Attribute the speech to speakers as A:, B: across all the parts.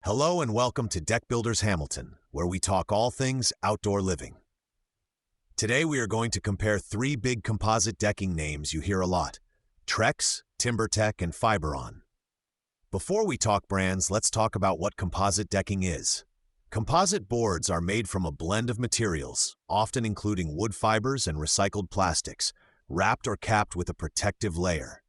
A: Hello and welcome to Deck Builders Hamilton, where we talk all things outdoor living. Today we are going to compare three big composite decking names you hear a lot: Trex, TimberTech, and Fiberon. Before we talk brands, let's talk about what composite decking is. Composite boards are made from a blend of materials, often including wood fibers and recycled plastics, wrapped or capped with a protective layer.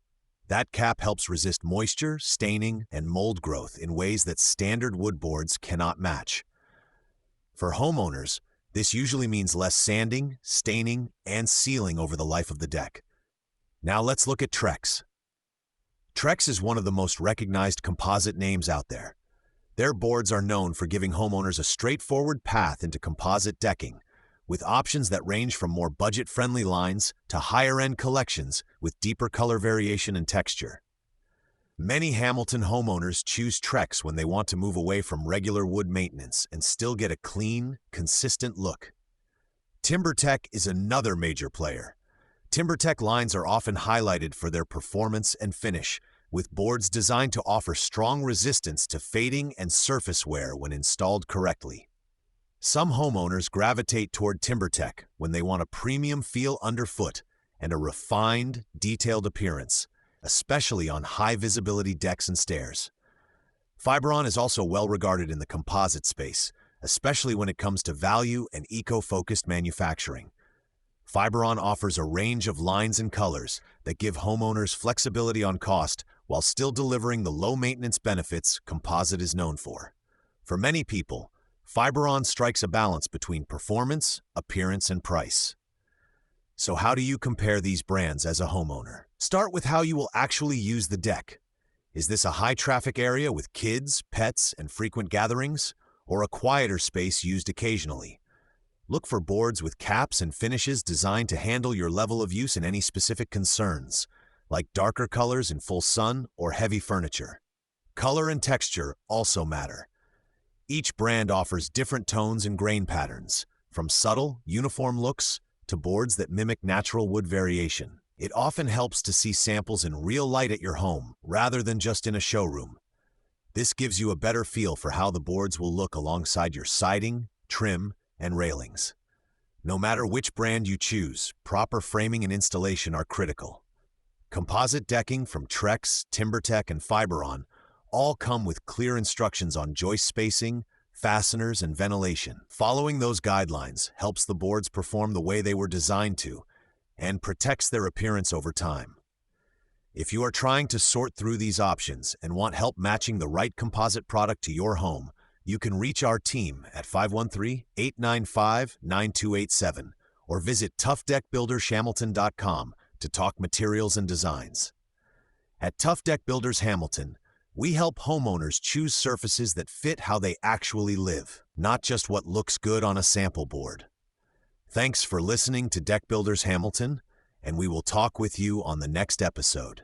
A: That cap helps resist moisture, staining, and mold growth in ways that standard wood boards cannot match. For homeowners, this usually means less sanding, staining, and sealing over the life of the deck. Now let's look at Trex. Trex is one of the most recognized composite names out there. Their boards are known for giving homeowners a straightforward path into composite decking, with options that range from more budget-friendly lines to higher-end collections with deeper color variation and texture. Many Hamilton homeowners choose Trex when they want to move away from regular wood maintenance and still get a clean, consistent look. TimberTech is another major player. TimberTech lines are often highlighted for their performance and finish, with boards designed to offer strong resistance to fading and surface wear when installed correctly. Some homeowners gravitate toward TimberTech when they want a premium feel underfoot and a refined, detailed appearance, especially on high-visibility decks and stairs. Fiberon is also well regarded in the composite space, especially when it comes to value and eco-focused manufacturing. Fiberon offers a range of lines and colors that give homeowners flexibility on cost while still delivering the low-maintenance benefits composite is known for. For many people, Fiberon strikes a balance between performance, appearance, and price. So how do you compare these brands as a homeowner? Start with how you will actually use the deck. Is this a high-traffic area with kids, pets, and frequent gatherings, or a quieter space used occasionally? Look for boards with caps and finishes designed to handle your level of use and any specific concerns, like darker colors in full sun or heavy furniture. Color and texture also matter. Each brand offers different tones and grain patterns, from subtle, uniform looks to boards that mimic natural wood variation. It often helps to see samples in real light at your home, rather than just in a showroom. This gives you a better feel for how the boards will look alongside your siding, trim, and railings. No matter which brand you choose, proper framing and installation are critical. Composite decking from Trex, TimberTech, and Fiberon all come with clear instructions on joist spacing, fasteners, and ventilation. Following those guidelines helps the boards perform the way they were designed to and protects their appearance over time. If you are trying to sort through these options and want help matching the right composite product to your home, you can reach our team at 513-895-9287 or visit toughdeckbuildershamilton.com to talk materials and designs. At Tough Deck Builders Hamilton, we help homeowners choose surfaces that fit how they actually live, not just what looks good on a sample board. Thanks for listening to Deck Builders Hamilton, and we will talk with you on the next episode.